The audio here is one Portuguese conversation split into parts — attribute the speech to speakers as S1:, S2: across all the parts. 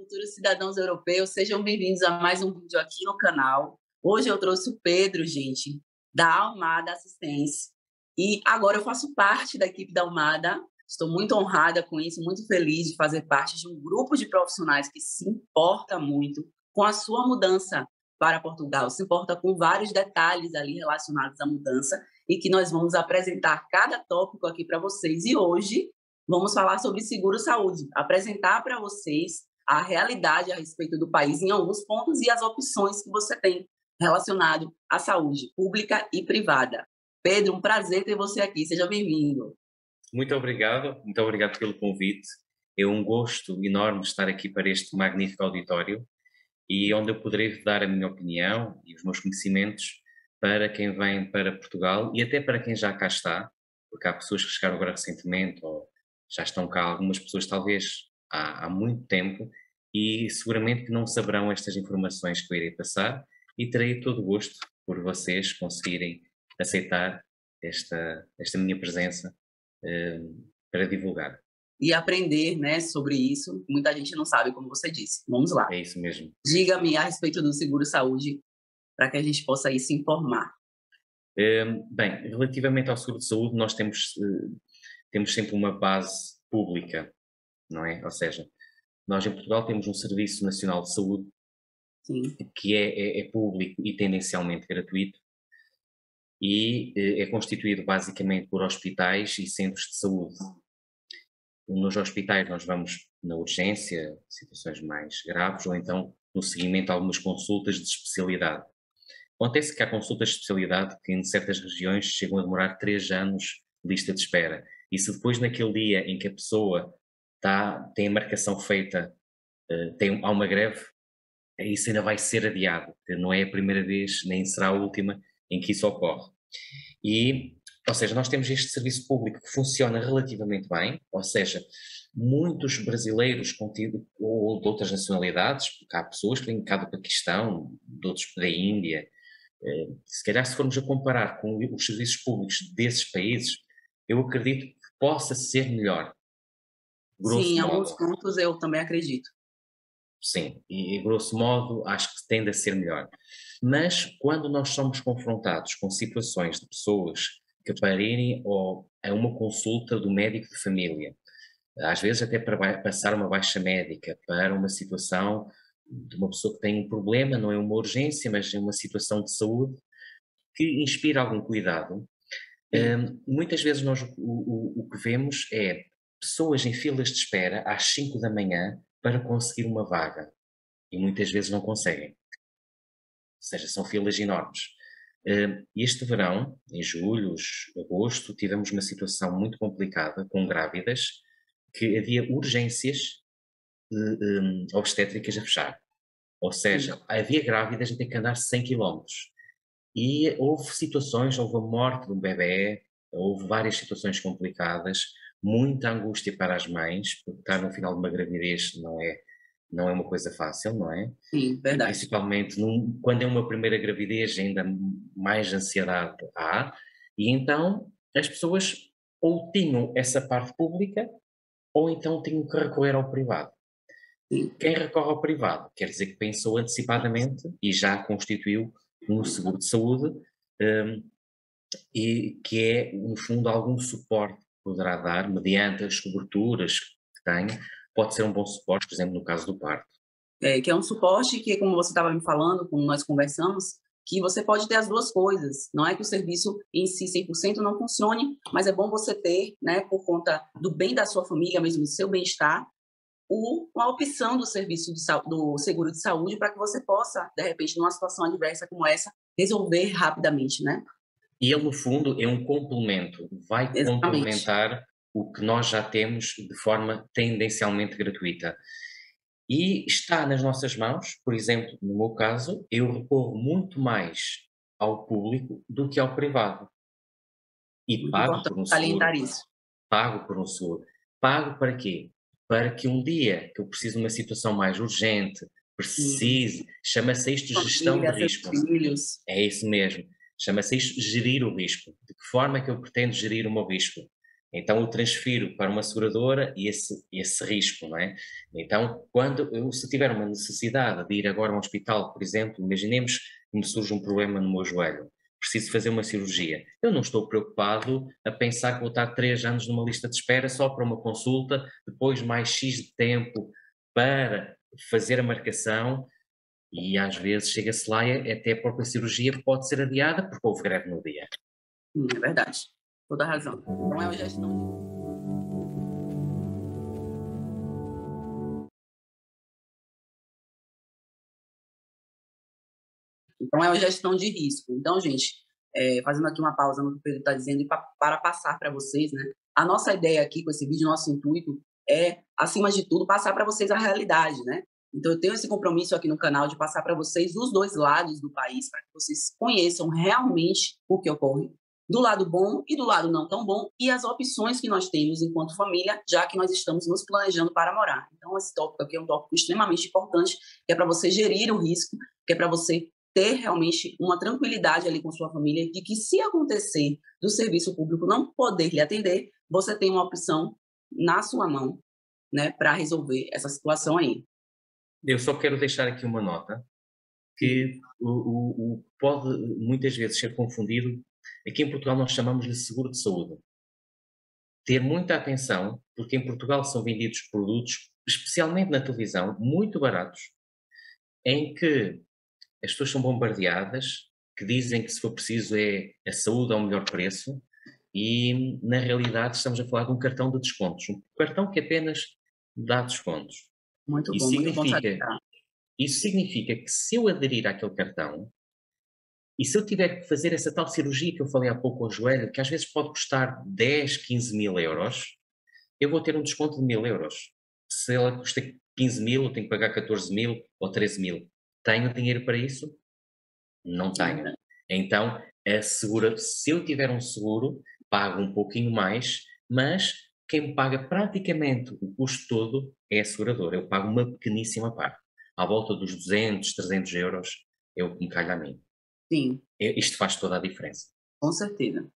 S1: futuros cidadãos europeus, sejam bem-vindos a mais um vídeo aqui no canal. Hoje eu trouxe o Pedro, gente, da Almada Assistência. E agora eu faço parte da equipe da Almada. Estou muito honrada com isso, muito feliz de fazer parte de um grupo de profissionais que se importa muito com a sua mudança para Portugal, se importa com vários detalhes ali relacionados à mudança e que nós vamos apresentar cada tópico aqui para vocês. E hoje vamos falar sobre seguro-saúde, apresentar para vocês a realidade a respeito do país em alguns pontos e as opções que você tem relacionado à saúde pública e privada. Pedro, um prazer ter você aqui, seja bem-vindo.
S2: Muito obrigado pelo convite. É um gosto enorme estar aqui para este magnífico auditório e onde eu poderei dar a minha opinião e os meus conhecimentos para quem vem para Portugal e até para quem já cá está, porque há pessoas que chegaram agora recentemente ou já estão cá, algumas pessoas talvez há muito tempo e seguramente que não saberão estas informações que eu irei passar e terei todo o gosto por vocês conseguirem aceitar esta minha presença para divulgar.
S1: E aprender, né, sobre isso. Muita gente não sabe, como você disse. Vamos lá.
S2: É isso mesmo.
S1: Diga-me a respeito do seguro-saúde, para que a gente possa aí se informar.
S2: Bem, relativamente ao seguro de saúde, nós temos sempre uma base pública, não é? Ou seja, nós em Portugal temos um Serviço Nacional de Saúde.
S1: Sim.
S2: Que é público e tendencialmente gratuito e é constituído basicamente por hospitais e centros de saúde. Nos hospitais nós vamos na urgência, situações mais graves, ou então no seguimento a algumas consultas de especialidade. Acontece que há consultas de especialidade que em certas regiões chegam a demorar 3 anos de lista de espera. E se depois naquele dia em que a pessoa tem a marcação feita, há uma greve, isso ainda vai ser adiado. Não é a primeira vez, nem será a última em que isso ocorre. Ou seja, nós temos este serviço público que funciona relativamente bem, ou seja, muitos brasileiros ou de outras nacionalidades, porque há pessoas que vêm cá do Paquistão, de outros da Índia, se calhar se formos a comparar com os serviços públicos desses países, eu acredito que possa ser melhor, grosso
S1: Sim, em
S2: modo.
S1: alguns pontos eu também acredito.
S2: Sim, e grosso modo acho que tende a ser melhor. Mas quando nós somos confrontados com situações de pessoas que para irem a uma consulta do médico de família, às vezes até para passar uma baixa médica, para uma situação de uma pessoa que tem um problema, não é uma urgência, mas é uma situação de saúde que inspira algum cuidado, muitas vezes nós o que vemos é pessoas em filas de espera às 5 da manhã para conseguir uma vaga e muitas vezes não conseguem, ou seja, são filas enormes. Este verão, em julho, agosto, tivemos uma situação muito complicada com grávidas, que havia urgências obstétricas a fechar, ou seja, havia grávidas a ter que andar 100 quilómetros. E houve situações, houve a morte de um bebê, houve várias situações complicadas, muita angústia para as mães, porque estar no final de uma gravidez não é uma coisa fácil, não é?
S1: Sim,
S2: E
S1: verdade.
S2: principalmente quando é uma primeira gravidez ainda mais ansiedade há, e então as pessoas ou tinham essa parte pública ou então tinham que recorrer ao privado.
S1: Sim.
S2: Quem recorre ao privado quer dizer que pensou antecipadamente e já constituiu um seguro de saúde e que é, no fundo, algum suporte que poderá dar mediante as coberturas que tem, pode ser um bom suporte, por exemplo, no caso do parto.
S1: Que é um suporte que, como você estava me falando, como nós conversamos, que você pode ter as duas coisas. Não é que o serviço em si 100% não funcione, mas é bom você ter, né, por conta do bem da sua família, mesmo do seu bem-estar, uma opção do serviço do seguro de saúde para que você possa, de repente, numa situação adversa como essa, resolver rapidamente, né?
S2: E ele, no fundo, é um complemento, vai
S1: Exatamente.
S2: complementar o que nós já temos de forma tendencialmente gratuita. E está nas nossas mãos, por exemplo, no meu caso, eu recorro muito mais ao público do que ao privado. E
S1: Muito importante salientar isso.
S2: pago por um seguro. Pago para quê? Para que um dia que eu preciso de uma situação mais urgente,
S1: Sim.
S2: chama-se isto gestão de
S1: Família, seus
S2: risco.
S1: filhos.
S2: É isso mesmo. Chama-se isto gerir o risco. De que forma é que eu pretendo gerir o meu risco? Então eu transfiro para uma seguradora esse risco, não é? Então, se tiver uma necessidade de ir agora a um hospital, por exemplo, imaginemos que me surge um problema no meu joelho, preciso fazer uma cirurgia. Eu não estou preocupado a pensar que vou estar 3 anos numa lista de espera só para uma consulta, depois mais X de tempo para fazer a marcação, e às vezes chega-se lá e até a própria cirurgia pode ser adiada porque houve greve no dia.
S1: É verdade. Toda a razão. Então é uma gestão Então, é uma gestão de risco. Então, gente, fazendo aqui uma pausa no que o Pedro está dizendo e para passar para vocês, né? A nossa ideia aqui com esse vídeo, nosso intuito é, acima de tudo, passar para vocês a realidade, né? Então, eu tenho esse compromisso aqui no canal de passar para vocês os dois lados do país, para que vocês conheçam realmente o que ocorre, do lado bom e do lado não tão bom, e as opções que nós temos enquanto família, já que nós estamos nos planejando para morar. Então, esse tópico aqui é um tópico extremamente importante, que é para você gerir o risco, que é para você ter realmente uma tranquilidade ali com sua família de que, se acontecer do serviço público não poder lhe atender, você tem uma opção na sua mão, né, para resolver essa situação aí.
S2: Eu só quero deixar aqui uma nota que pode muitas vezes ser confundido. Aqui em Portugal nós chamamos-lhe seguro de saúde. Ter muita atenção, porque em Portugal são vendidos produtos, especialmente na televisão, muito baratos, em que as pessoas são bombardeadas, que dizem que, se for preciso, é a saúde ao melhor preço, e na realidade estamos a falar de um cartão de descontos, um cartão que apenas dá descontos.
S1: Muito
S2: Isso
S1: bom
S2: significa,
S1: salientar.
S2: isso significa que, se eu aderir àquele cartão, e se eu tiver que fazer essa tal cirurgia que eu falei há pouco ao joelho, que às vezes pode custar 10, 15 mil euros, eu vou ter um desconto de 1000 euros. Se ela custa 15 mil, eu tenho que pagar 14 mil ou 13 mil. Tenho dinheiro para isso? Não tenho. Então, se eu tiver um seguro, pago um pouquinho mais, mas quem me paga praticamente o custo todo é a seguradora. Eu pago uma pequeníssima parte. À volta dos 200, 300 euros é o que me calha a mim.
S1: Sim,
S2: Isto faz toda a diferença.
S1: com certeza.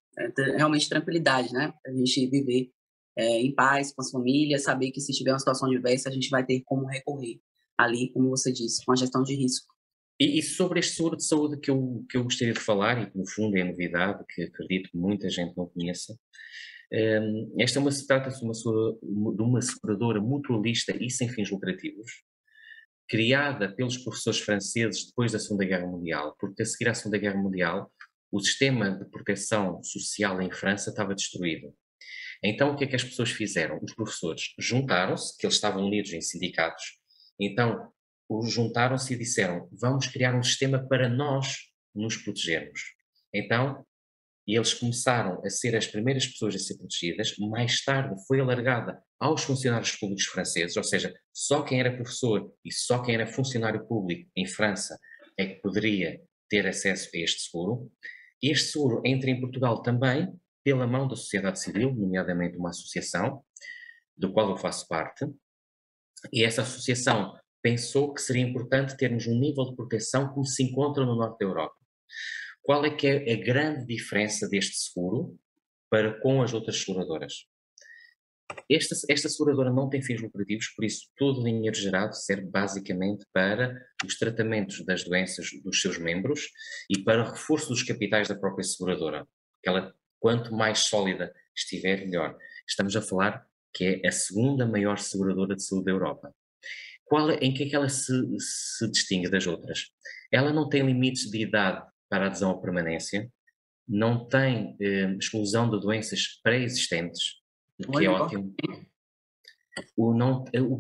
S1: Realmente tranquilidade, né? A gente viver em paz com as famílias, saber que, se tiver uma situação adversa, a gente vai ter como recorrer ali, como você disse, com a gestão de risco.
S2: E sobre este seguro de saúde que eu gostaria de falar, e que no fundo é novidade, que acredito que muita gente não conheça, trata-se de uma seguradora mutualista e sem fins lucrativos, criada pelos professores franceses depois da Segunda Guerra Mundial, porque, a seguir à Segunda Guerra Mundial, o sistema de proteção social em França estava destruído. Então, o que é que as pessoas fizeram? Os professores juntaram-se, que eles estavam unidos em sindicatos, então juntaram-se e disseram: vamos criar um sistema para nós nos protegermos. Então, eles começaram a ser as primeiras pessoas a ser protegidas. Mais tarde foi alargada aos funcionários públicos franceses, ou seja, só quem era professor e só quem era funcionário público em França é que poderia ter acesso a este seguro. Este seguro entra em Portugal também pela mão da sociedade civil, nomeadamente uma associação, do qual eu faço parte, e essa associação pensou que seria importante termos um nível de proteção como se encontra no norte da Europa. Qual é que é a grande diferença deste seguro para com as outras seguradoras? Esta seguradora não tem fins lucrativos, por isso todo o dinheiro gerado serve basicamente para os tratamentos das doenças dos seus membros e para o reforço dos capitais da própria seguradora. Quanto mais sólida estiver, melhor. Estamos a falar que é a segunda maior seguradora de saúde da Europa. Em que é que ela se distingue das outras? Ela não tem limites de idade para adesão à permanência, não tem exclusão de doenças pré-existentes, o que é ótimo.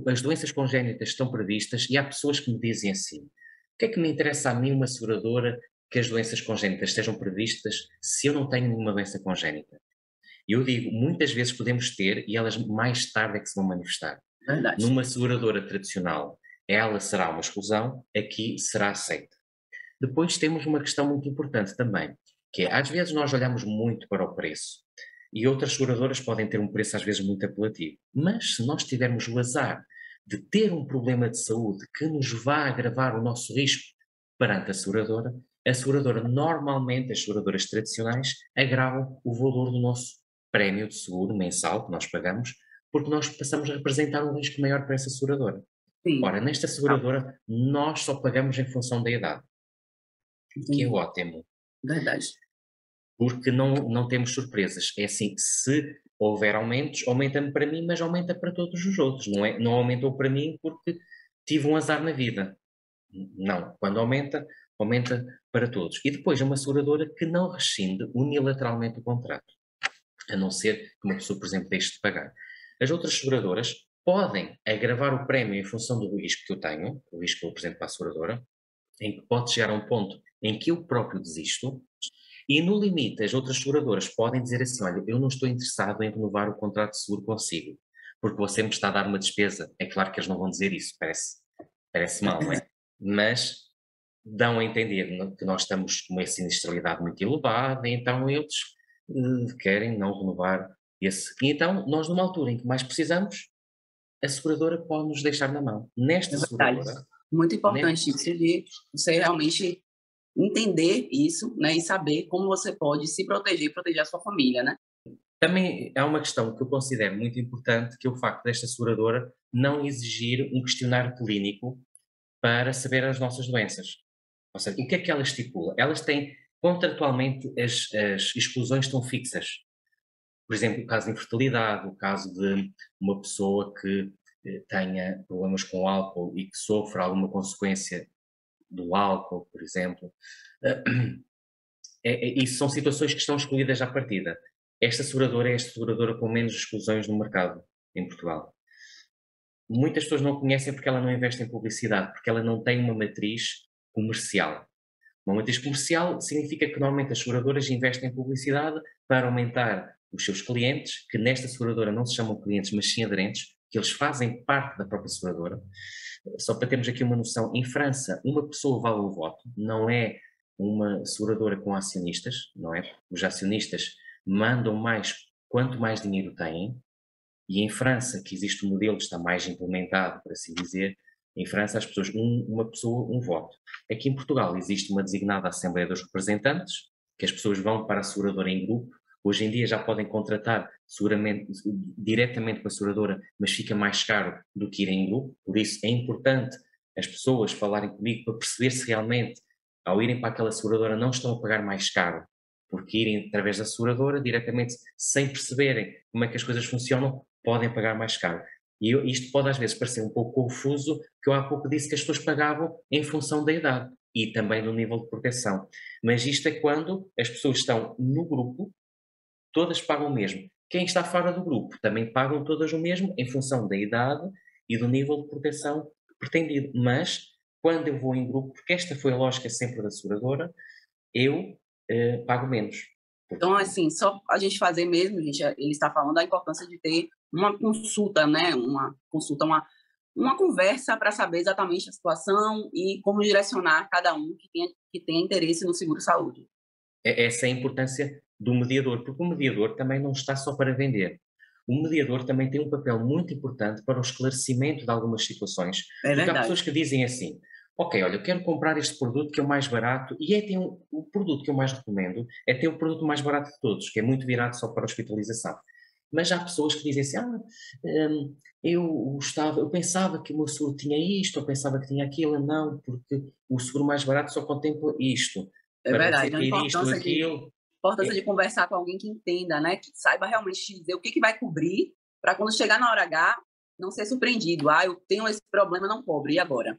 S2: As doenças congénitas estão previstas, e há pessoas que me dizem assim: o que é que me interessa a mim, uma seguradora, que as doenças congénitas estejam previstas, se eu não tenho nenhuma doença congénita? E eu digo, muitas vezes podemos ter, e elas mais tarde é que se vão manifestar.
S1: Verdade.
S2: Numa seguradora tradicional, ela será uma exclusão, aqui será aceita. Depois temos uma questão muito importante também, que é, às vezes nós olhamos muito para o preço, e outras seguradoras podem ter um preço às vezes muito apelativo, mas se nós tivermos o azar de ter um problema de saúde que nos vá agravar o nosso risco perante a seguradora normalmente, as seguradoras tradicionais, agravam o valor prémio de seguro mensal que nós pagamos, porque nós passamos a representar um risco maior para essa seguradora.
S1: Sim.
S2: Ora, nesta seguradora, nós só pagamos em função da idade, o que é ótimo,
S1: Verdade.
S2: porque não temos surpresas. É assim, se houver aumentos, aumenta-me para mim, mas aumenta para todos os outros. Não aumentou para mim porque tive um azar na vida. Não, quando aumenta, aumenta para todos. E depois é uma seguradora que não rescinde unilateralmente o contrato, a não ser que uma pessoa, por exemplo, deixe de pagar. As outras seguradoras podem agravar o prémio em função do risco que eu tenho, o risco que eu apresento para a seguradora, em que pode chegar a um ponto em que eu próprio desisto, e no limite as outras seguradoras podem dizer assim, olha, eu não estou interessado em renovar o contrato de seguro consigo, porque você me está a dar uma despesa. É claro que eles não vão dizer isso, parece mal, não é? Mas dão a entender que nós estamos com uma sinistralidade muito elevada, e então eles querem não renovar esse. E então, nós numa altura em que mais precisamos, a seguradora pode nos deixar na mão.
S1: É
S2: Nesta
S1: verdade.
S2: seguradora,
S1: Muito importante isso de você realmente entender isso, né, e saber como você pode se proteger e proteger a sua família, né?
S2: também há uma questão que eu considero muito importante, que é o facto desta seguradora não exigir um questionário clínico para saber as nossas doenças. Ou seja, o que é que ela estipula? Elas têm, contratualmente, as exclusões estão fixas. Por exemplo, o caso de infertilidade, o caso de uma pessoa que tenha problemas com o álcool e que sofra alguma consequência do álcool, por exemplo. Isso são situações que estão excluídas à partida. Esta seguradora é esta seguradora com menos exclusões no mercado em Portugal. Muitas pessoas não conhecem porque ela não investe em publicidade, porque ela não tem uma matriz comercial. Uma matriz comercial significa que normalmente as seguradoras investem em publicidade para aumentar os seus clientes, que nesta seguradora não se chamam clientes, mas sim aderentes, que eles fazem parte da própria seguradora. Só para termos aqui uma noção, em França, uma pessoa vale um voto, não é uma seguradora com acionistas, não é? Os acionistas mandam mais quanto mais dinheiro têm, e em França, que existe um modelo que está mais implementado, por assim dizer, em França as pessoas, uma pessoa, um voto. Aqui em Portugal existe uma designada Assembleia dos Representantes, que as pessoas vão para a seguradora em grupo. Hoje em dia já podem contratar seguramente diretamente com a seguradora, mas fica mais caro do que ir em grupo. Por isso é importante as pessoas falarem comigo para perceber se realmente, ao irem para aquela seguradora, não estão a pagar mais caro, porque irem através da seguradora, diretamente, sem perceberem como é que as coisas funcionam, podem pagar mais caro. E isto pode às vezes parecer um pouco confuso, que eu há pouco disse que as pessoas pagavam em função da idade e também do nível de proteção. Mas isto é quando as pessoas estão no grupo, todas pagam o mesmo. Quem está fora do grupo também pagam todas o mesmo em função da idade e do nível de proteção pretendido. Mas quando eu vou em grupo, porque esta foi a lógica sempre da seguradora, eu pago menos.
S1: Então, assim, só a gente fazer mesmo, gente, ele está falando da importância de ter uma consulta, né? Uma consulta, uma conversa para saber exatamente a situação e como direcionar cada um que tenha interesse no seguro-saúde.
S2: Essa é a importância do mediador, porque o mediador também não está só para vender. O mediador também tem um papel muito importante para o esclarecimento de algumas situações.
S1: É
S2: Porque
S1: verdade.
S2: há pessoas que dizem assim, ok, olha, eu quero comprar este produto que é o mais barato, e o produto que eu mais recomendo é ter o produto mais barato de todos, que é muito virado só para a hospitalização. Mas há pessoas que dizem assim, eu pensava que o meu seguro tinha isto, eu pensava que tinha aquilo, não, porque o seguro mais barato só contempla isto.
S1: É
S2: Para
S1: verdade,
S2: você
S1: a
S2: ter isto, aquilo.
S1: importância de conversar com alguém que entenda, né? Que saiba realmente te dizer o que vai cobrir, para quando chegar na hora H, não ser surpreendido. Eu tenho esse problema, não cobre, e agora?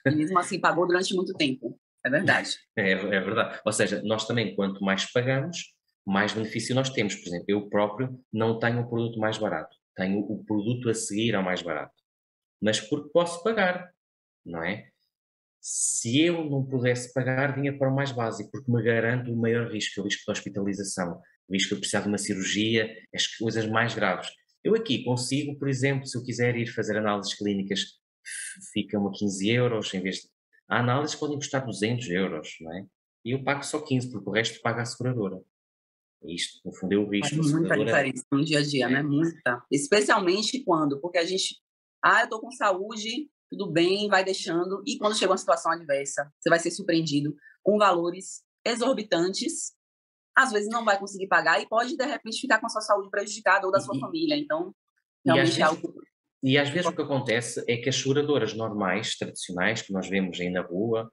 S1: E mesmo assim pagou durante muito tempo. É verdade.
S2: É verdade. Ou seja, nós também, quanto mais pagamos, mais benefício nós temos. Por exemplo, eu próprio não tenho o produto mais barato, tenho o produto a seguir ao mais barato. Mas porque posso pagar, não é? Se eu não pudesse pagar, vinha para o mais básico, porque me garante o maior risco, o risco de hospitalização, o risco de precisar de uma cirurgia, as coisas mais graves. Eu aqui consigo, por exemplo, se eu quiser ir fazer análises clínicas, ficam a 15 euros, em vez de... Há análises que podem custar 200 euros, não é? E eu pago só 15, porque o resto paga a seguradora. Isto, no fundo, é o
S1: Faz
S2: risco. A
S1: muita
S2: seguradora
S1: diferença no dia a dia, né? Muita. Especialmente quando, porque a gente, eu estou com saúde, tudo bem, vai deixando, e quando chega uma situação adversa, você vai ser surpreendido com valores exorbitantes, às vezes não vai conseguir pagar e pode, de repente, ficar com a sua saúde prejudicada ou da sua família. Então,
S2: E às
S1: realmente é
S2: vezes,
S1: algo...
S2: e às vezes o que acontece é que as seguradoras normais, tradicionais, que nós vemos aí na rua,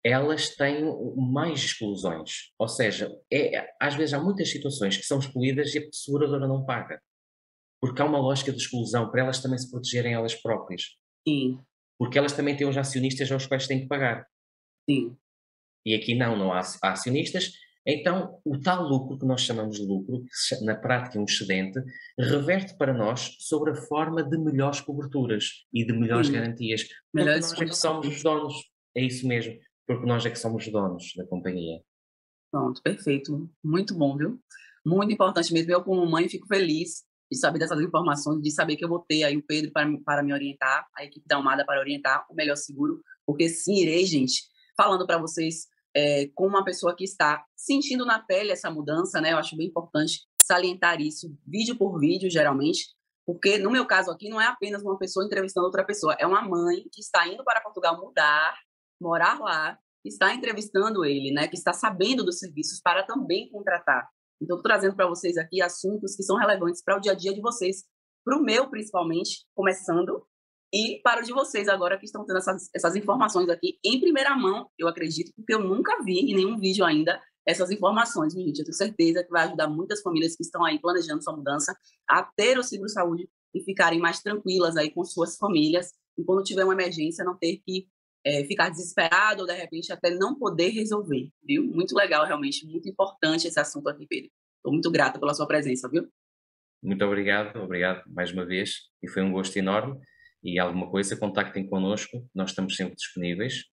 S2: elas têm mais exclusões. Ou seja, às vezes há muitas situações que são excluídas e a seguradora não paga. Porque há uma lógica de exclusão para elas também se protegerem elas próprias.
S1: Sim,
S2: Porque elas também têm os acionistas aos quais têm que pagar.
S1: sim,
S2: E aqui não há acionistas. Então, o tal lucro que nós chamamos de lucro, que na prática é um excedente, reverte para nós sobre a forma de melhores coberturas e de melhores
S1: sim.
S2: garantias. Porque
S1: Melhores
S2: nós é que somos os
S1: condições.
S2: donos. É isso mesmo. Porque nós é que somos os donos da companhia.
S1: Pronto, perfeito. Muito bom, viu? Muito importante mesmo. Eu, como mãe, fico feliz de saber dessas informações, de saber que eu vou ter aí o Pedro para me orientar, a equipe da Almada para orientar o melhor seguro, porque sim, irei, gente, falando para vocês, como uma pessoa que está sentindo na pele essa mudança, né? Eu acho bem importante salientar isso, vídeo por vídeo, geralmente, porque no meu caso aqui não é apenas uma pessoa entrevistando outra pessoa, é uma mãe que está indo para Portugal mudar, morar lá, está entrevistando ele, né, que está sabendo dos serviços para também contratar. Então, estou trazendo para vocês aqui assuntos que são relevantes para o dia a dia de vocês, para o meu, principalmente, começando, e para o de vocês agora que estão tendo essas informações aqui em primeira mão, eu acredito, porque eu nunca vi em nenhum vídeo ainda essas informações, gente. Eu tenho certeza que vai ajudar muitas famílias que estão aí planejando sua mudança a ter o seguro-saúde e ficarem mais tranquilas aí com suas famílias, e quando tiver uma emergência, não ter que ficar desesperado ou, de repente, até não poder resolver, viu? Muito legal, realmente, muito importante esse assunto aqui, Pedro. Estou muito grata pela sua presença, viu?
S2: Muito obrigado mais uma vez. E foi um gosto enorme. E alguma coisa, contactem connosco. Nós estamos sempre disponíveis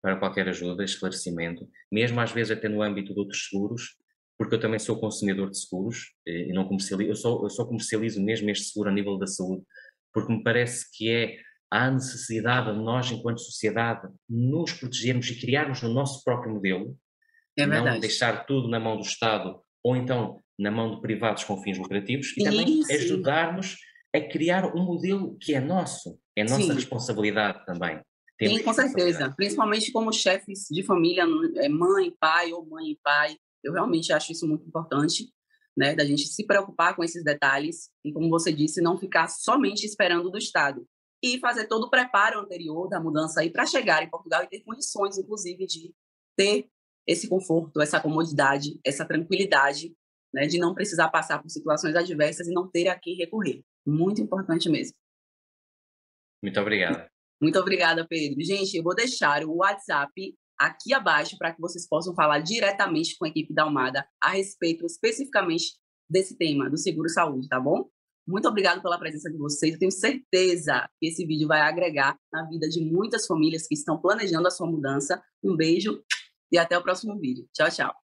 S2: para qualquer ajuda, esclarecimento, mesmo às vezes até no âmbito de outros seguros, porque eu também sou consumidor de seguros e não comercializo, eu só comercializo mesmo este seguro a nível da saúde, porque me parece que há necessidade de nós, enquanto sociedade, nos protegermos e criarmos o nosso próprio modelo,
S1: É
S2: não
S1: verdade.
S2: deixar tudo na mão do Estado ou então na mão de privados com fins lucrativos e também
S1: Sim, sim,
S2: ajudarmos a criar um modelo que é nosso, é nossa
S1: sim.
S2: responsabilidade também. Temos
S1: Sim, com
S2: responsabilidade.
S1: certeza. Principalmente como chefes de família, mãe, pai ou mãe e pai. Eu realmente acho isso muito importante, né? Da gente se preocupar com esses detalhes e, como você disse, não ficar somente esperando do Estado. E fazer todo o preparo anterior da mudança aí para chegar em Portugal e ter condições, inclusive, de ter esse conforto, essa comodidade, essa tranquilidade, né? De não precisar passar por situações adversas e não ter a quem recorrer. Muito importante mesmo.
S2: Muito obrigado.
S1: Muito obrigada, Pedro. Gente, eu vou deixar o WhatsApp aqui abaixo para que vocês possam falar diretamente com a equipe da Almada a respeito especificamente desse tema, do seguro-saúde, tá bom? Muito obrigada pela presença de vocês. Eu tenho certeza que esse vídeo vai agregar na vida de muitas famílias que estão planejando a sua mudança. Um beijo e até o próximo vídeo. Tchau, tchau.